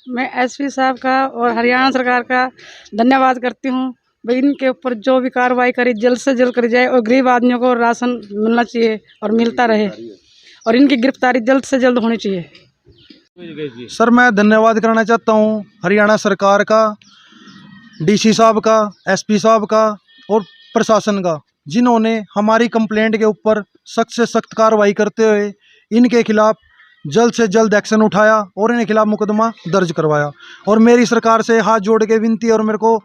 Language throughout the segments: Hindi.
मैं एसपी साहब का और हरियाणा सरकार का धन्यवाद करती हूँ। भाई इनके ऊपर जो भी कार्रवाई करी जल्द से जल्द करी जाए और गरीब आदमियों को राशन मिलना चाहिए और मिलता रहे और इनकी गिरफ्तारी जल्द से जल्द होनी चाहिए। सर मैं धन्यवाद करना चाहता हूँ हरियाणा सरकार का, डीसी साहब का, एसपी साहब का और प्रशासन का, जिन्होंने हमारी कंप्लेंट के ऊपर सख्त से सख्त कार्रवाई करते हुए इनके खिलाफ जल्द से जल्द एक्शन उठाया और इनके खिलाफ मुकदमा दर्ज करवाया। और मेरी सरकार से हाथ जोड़ के विनती और मेरे को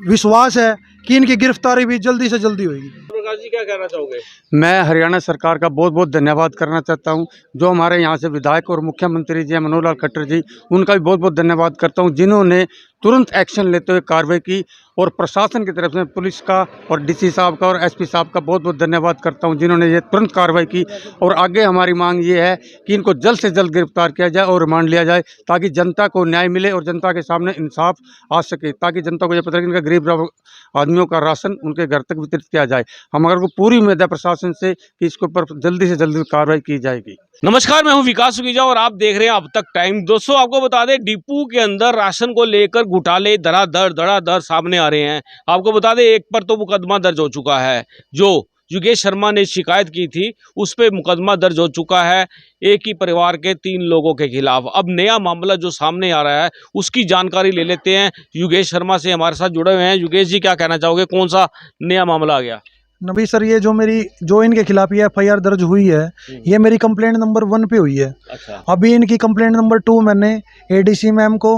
विश्वास है कि इनकी गिरफ्तारी भी जल्दी से जल्दी होगी। प्रकाश जी क्या कहना चाहोगे? मैं हरियाणा सरकार का बहुत बहुत धन्यवाद करना चाहता हूं। जो हमारे यहां से विधायक और मुख्यमंत्री जी मनोहर लाल खट्टर जी, उनका भी बहुत बहुत धन्यवाद करता हूं, जिन्होंने तुरंत एक्शन लेते हुए कार्रवाई की। और प्रशासन की तरफ से पुलिस का और डीसी साहब का और एसपी साहब का बहुत बहुत धन्यवाद करता हूं, जिन्होंने ये तुरंत कार्रवाई की। और आगे हमारी मांग ये है कि इनको जल्द से जल्द गिरफ्तार किया जाए और रिमांड लिया जाए, ताकि जनता को न्याय मिले और जनता के सामने इंसाफ आ सके, ताकि जनता को ये पता है कि इनका गरीब आदमियों का राशन उनके घर तक वितरित किया जाए। हमारे को पूरी उम्मीद है प्रशासन से कि इसके ऊपर जल्दी से जल्दी कार्रवाई की जाएगी। नमस्कार, मैं हूं विकास सुखीजा और आप देख रहे हैं अब तक टाइम। दोस्तों आपको बता दें, डिपू के अंदर राशन को लेकर घोटाले धड़ाधड़ सामने आ रहे हैं। आपको बता दें, एक पर तो मुकदमा दर्ज हो चुका है, जो योगेश शर्मा ने शिकायत की थी उस पर मुकदमा दर्ज हो चुका है एक ही परिवार के 3 लोगों के खिलाफ। अब नया मामला जो सामने आ रहा है उसकी जानकारी ले लेते हैं। योगेश शर्मा से हमारे साथ जुड़े हुए हैं। योगेश जी क्या कहना चाहोगे, कौन सा नया मामला आ गया? नबी सर, ये जो इनके खिलाफ ये FIR दर्ज हुई है, ये मेरी कंप्लेंट नंबर 1 पे हुई है। अच्छा। अभी इनकी कंप्लेंट नंबर 2 मैंने ADC मैम को,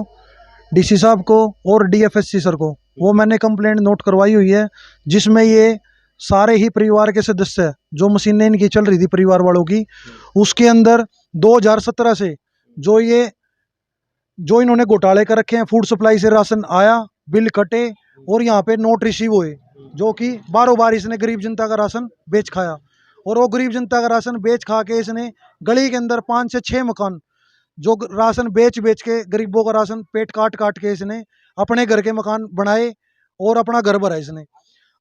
DC साहब को और DFSC सर को वो मैंने कंप्लेंट नोट करवाई हुई है, जिसमें ये सारे ही परिवार के सदस्य, जो मशीनें इनकी चल रही थी परिवार वालों की, उसके अंदर 2017 से जो इन्होंने घोटाले कर रखे हैं, फूड सप्लाई से राशन आया, बिल कटे और यहाँ पे नोट रिसीव हुए, जो कि बारों बार इसने गरीब जनता का राशन बेच खाया। और वो गरीब जनता का राशन बेच खा के इसने गली के अंदर 5 से 6 मकान, जो राशन बेच के गरीबों का राशन पेट काट के इसने अपने घर के मकान बनाए और अपना घर भरा इसने।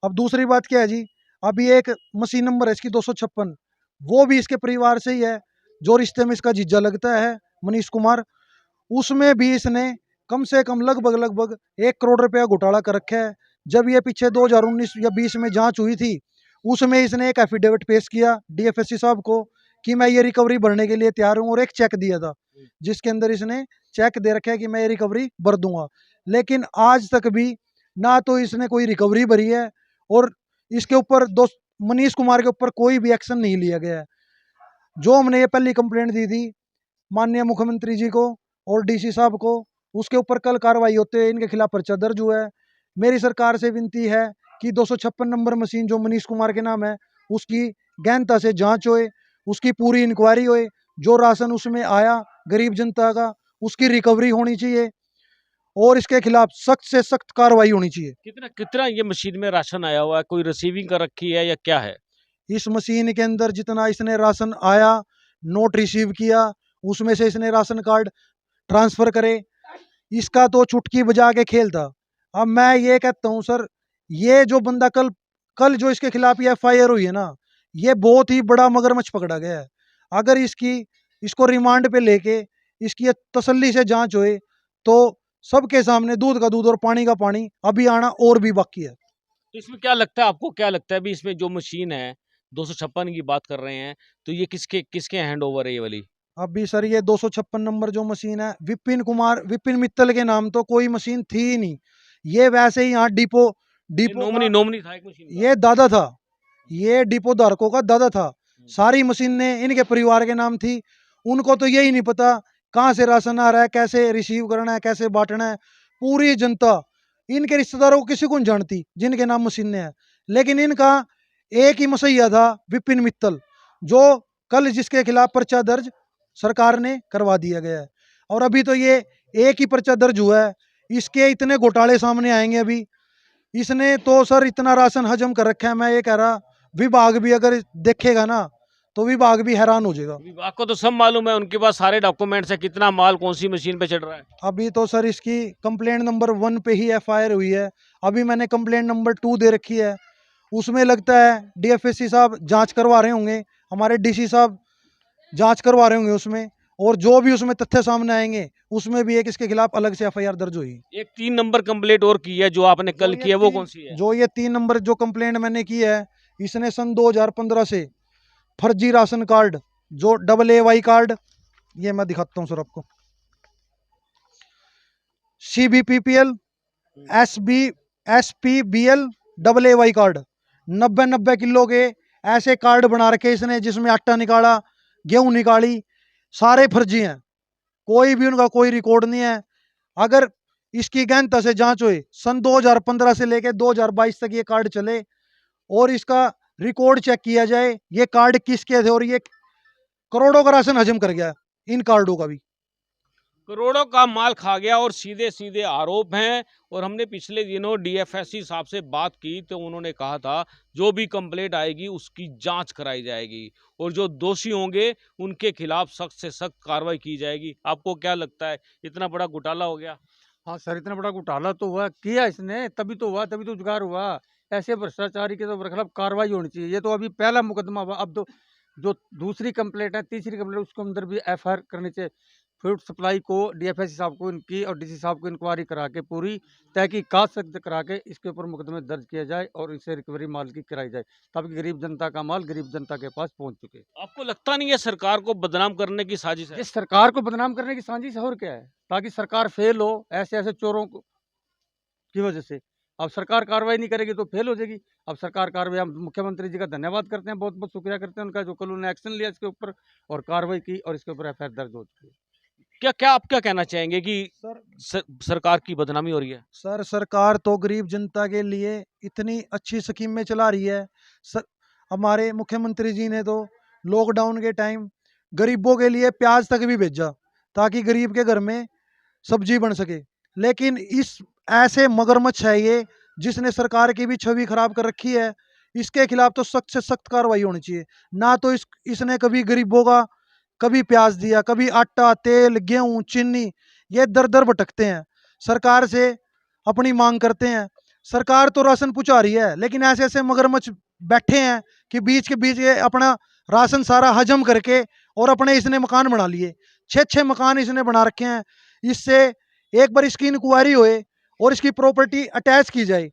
अब दूसरी बात क्या है जी, अभी एक मशीन नंबर है इसकी 256, वो भी इसके परिवार से ही है, जो रिश्ते में इसका जीजा लगता है, मनीष कुमार। उसमें भी इसने कम से कम लगभग 1 करोड़ रुपया घोटाला कर रखा है। जब ये पीछे 2019 या 20 में जांच हुई थी, उसमें इसने एक एफिडेविट पेश किया DFSC साहब को कि मैं ये रिकवरी भरने के लिए तैयार हूँ, और एक चेक दिया था जिसके अंदर इसने चेक दे रखा है कि मैं ये रिकवरी भर दूंगा। लेकिन आज तक भी ना तो इसने कोई रिकवरी भरी है और इसके ऊपर मनीष कुमार के ऊपर कोई भी एक्शन नहीं लिया गया है। जो हमने ये पहली कंप्लेंट दी थी माननीय मुख्यमंत्री जी को और DC साहब को, उसके ऊपर कल कार्रवाई होते हुए इनके खिलाफ पर्चा दर्ज हुआ है। मेरी सरकार से विनती है कि 256 नंबर मशीन जो मनीष कुमार के नाम है, उसकी गहनता से जांच होए, उसकी पूरी इंक्वायरी होए, जो राशन उसमें आया गरीब जनता का उसकी रिकवरी होनी चाहिए और इसके खिलाफ सख्त से सख्त कार्रवाई होनी चाहिए। कितना ये मशीन में राशन आया हुआ है? कोई रिसीविंग कर रखी है या क्या है? इस मशीन के अंदर जितना इसने राशन आया, नोट रिसीव किया, उसमें से इसने राशन कार्ड ट्रांसफर करे, इसका तो चुटकी बजा के खेल था। अब मैं ये कहता हूँ सर, ये जो बंदा कल जो इसके खिलाफ ये FIR हुई है ना, ये बहुत ही बड़ा मगरमच्छ पकड़ा गया है। अगर इसको रिमांड पे लेके इसकी तसल्ली से जांच होए तो सबके सामने दूध का दूध और पानी का पानी अभी आना और भी बाकी है। तो इसमें क्या लगता है, आपको क्या लगता है भी इसमें जो मशीन है 256 की बात कर रहे हैं, तो ये किसके हैंड ओवर है ये वाली? अभी सर ये 256 नंबर जो मशीन है, विपिन मित्तल के नाम तो कोई मशीन थी ही नहीं। ये वैसे ही यहाँ डिपो नोमनी था एक मशीन का। ये दादा था, ये डिपो धारकों का दादा था। सारी मशीनें इनके परिवार के नाम थी। उनको तो यही नहीं पता कहाँ से राशन आ रहा है, कैसे रिसीव करना है, कैसे बांटना है। पूरी जनता इनके रिश्तेदारों को किसी को नहीं जानती जिनके नाम मशीनें हैं। लेकिन इनका एक ही मसैया था, विपिन मित्तल, जो कल जिसके खिलाफ पर्चा दर्ज सरकार ने करवा दिया गया है। और अभी तो ये एक ही पर्चा दर्ज हुआ है, इसके इतने घोटाले सामने आएंगे अभी। इसने तो सर इतना राशन हजम कर रखा है, मैं ये कह रहा विभाग भी अगर देखेगा ना तो विभाग भी हैरान हो जाएगा। विभाग को तो सब मालूम है, उनके पास सारे डॉक्यूमेंट्स है, कितना माल कौन सी मशीन पे चढ़ रहा है। अभी तो सर इसकी कंप्लेंट नंबर 1 पे ही FIR हुई है। अभी मैंने कंप्लेंट नंबर 2 दे रखी है, उसमें लगता है DFSC साहब जांच करवा रहे होंगे, हमारे DC साहब जांच करवा रहे होंगे उसमें। और जो भी उसमें तथ्य सामने आएंगे उसमें भी एक इसके खिलाफ अलग से एफआईआर दर्ज होगी। एक 3 नंबर कंप्लेंट और की है जो आपने कल की है, वो कौन सी है? जो ये 3 नंबर जो कंप्लेंट मैंने की है, इसने सन 2015 से फर्जी राशन कार्ड, जो AAY कार्ड, ये मैं दिखाता हूँ सर आपको, CBPPL, SPBL, AAY card, 90 kilo के ऐसे कार्ड बना रखे इसने, जिसमें आटा निकाला, गेहूं निकाली, सारे फर्जी हैं, कोई भी उनका कोई रिकॉर्ड नहीं है। अगर इसकी गहनता से जांच हुई, सन 2015 से लेकर 2022 तक ये कार्ड चले और इसका रिकॉर्ड चेक किया जाए, ये कार्ड किसके थे, और ये करोड़ों का राशन हजम कर गया इन कार्डों का भी। करोड़ों का माल खा गया और सीधे सीधे आरोप हैं। और हमने पिछले दिनों डीएफएससी साहब से बात की तो उन्होंने कहा था जो भी कंप्लेंट आएगी उसकी जांच कराई जाएगी और जो दोषी होंगे उनके खिलाफ सख्त से सख्त कार्रवाई की जाएगी। आपको क्या लगता है, इतना बड़ा घोटाला हो गया? हाँ सर, इतना बड़ा घोटाला तो हुआ, किया इसने, तभी तो हुआ, तभी तो जुगाड़ हुआ। ऐसे भ्रष्टाचारी के तो खिलाफ कार्रवाई होनी चाहिए। ये तो अभी पहला मुकदमा हुआ, अब तो जो दूसरी कंप्लेंट है, तीसरी कंप्लेंट, उसके अंदर भी एफआईआर करनी चाहिए। फूड सप्लाई को, डीएफएससी साहब को इनकी और डीसी साहब को इंक्वायरी करा के पूरी तहकीकात से करा के इसके ऊपर मुकदमे दर्ज किया जाए और इससे रिकवरी माल की कराई जाए, ताकि गरीब जनता का माल गरीब जनता के पास पहुंच चुके। आपको लगता नहीं है सरकार को बदनाम करने की साजिश है? जिस सरकार को बदनाम करने की साजिश है, और क्या है, ताकि सरकार फेल हो ऐसे ऐसे चोरों की वजह से। अब सरकार कार्रवाई नहीं करेगी तो फेल हो जाएगी। अब सरकार कार्रवाई, हम मुख्यमंत्री जी का धन्यवाद करते हैं, बहुत बहुत शुक्रिया करते हैं उनका, जो कल उन्होंने एक्शन लिया इसके ऊपर और कार्रवाई की और इसके ऊपर एफआईआर दर्ज हो चुकी है। क्या आप क्या कहना चाहेंगे कि सरकार की बदनामी हो रही है? सर, सरकार तो गरीब जनता के लिए इतनी अच्छी स्कीमें चला रही है। हमारे मुख्यमंत्री जी ने तो लॉकडाउन के टाइम गरीबों के लिए प्याज तक भी भेजा ताकि गरीब के घर में सब्जी बन सके। लेकिन इस ऐसे मगरमच्छ है ये, जिसने सरकार की भी छवि खराब कर रखी है, इसके खिलाफ तो सख्त से सख्त कार्रवाई होनी चाहिए। ना तो इसने कभी गरीबों का कभी प्याज दिया, कभी आटा, तेल, गेहूं, चीनी, ये दर दर भटकते हैं, सरकार से अपनी मांग करते हैं। सरकार तो राशन पहुंचा रही है, लेकिन ऐसे ऐसे मगरमच्छ बैठे हैं कि बीच के बीच ये अपना राशन सारा हजम करके और अपने इसने मकान बना लिए। 6 मकान इसने बना रखे हैं। इससे एक बार इसकी इंक्वायरी होए और इसकी प्रॉपर्टी अटैच की जाए।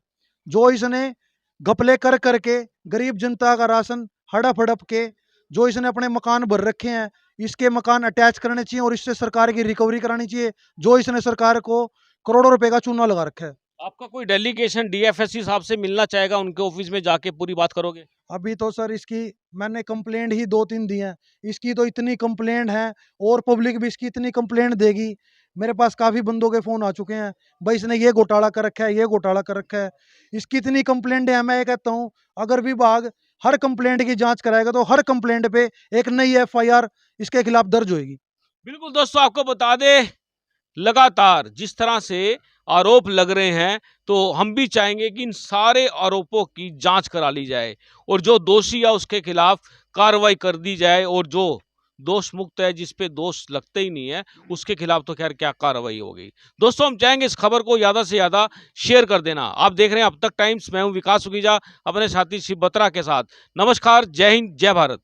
जो इसने घपले कर करके गरीब जनता का राशन हड़प हड़प के जो इसने अपने मकान भर रखे हैं, इसके मकान अटैच करने चाहिए और इससे सरकार की रिकवरी करानी चाहिए, जो इसने सरकार को करोड़ों रुपए का चूना लगा रखा है। आपका कोई डेलीगेशन डीएफएससी साहब से मिलना चाहेगा, उनके ऑफिस में जाके पूरी बात करोगे? अभी तो सर इसकी मैंने कंप्लेंट ही 2-3 दी हैं। इसकी तो इतनी कंप्लेंट है और पब्लिक भी इसकी इतनी कंप्लेंट देगी। मेरे पास काफ़ी बंदों के फ़ोन आ चुके हैं, भाई इसने ये घोटाला कर रखा है, ये घोटाला कर रखा है। इसकी इतनी कंप्लेंट है, मैं ये कहता हूँ अगर विभाग हर कंप्लेंट की जांच कराएगा तो हर कंप्लेंट पे एक नई एफआईआर इसके खिलाफ दर्ज होगी। बिल्कुल दोस्तों, आपको बता दें लगातार जिस तरह से आरोप लग रहे हैं तो हम भी चाहेंगे कि इन सारे आरोपों की जांच करा ली जाए और जो दोषी है उसके खिलाफ कार्रवाई कर दी जाए और जो दोष मुक्त है, जिस पे दोष लगते ही नहीं है, उसके खिलाफ तो खैर क्या कार्रवाई होगी। दोस्तों, हम चाहेंगे इस खबर को ज़्यादा से ज़्यादा शेयर कर देना। आप देख रहे हैं अब तक टाइम्स, मैं हूं विकास सुखीजा अपने साथी शिव बत्रा के साथ। नमस्कार, जय हिंद, जय भारत।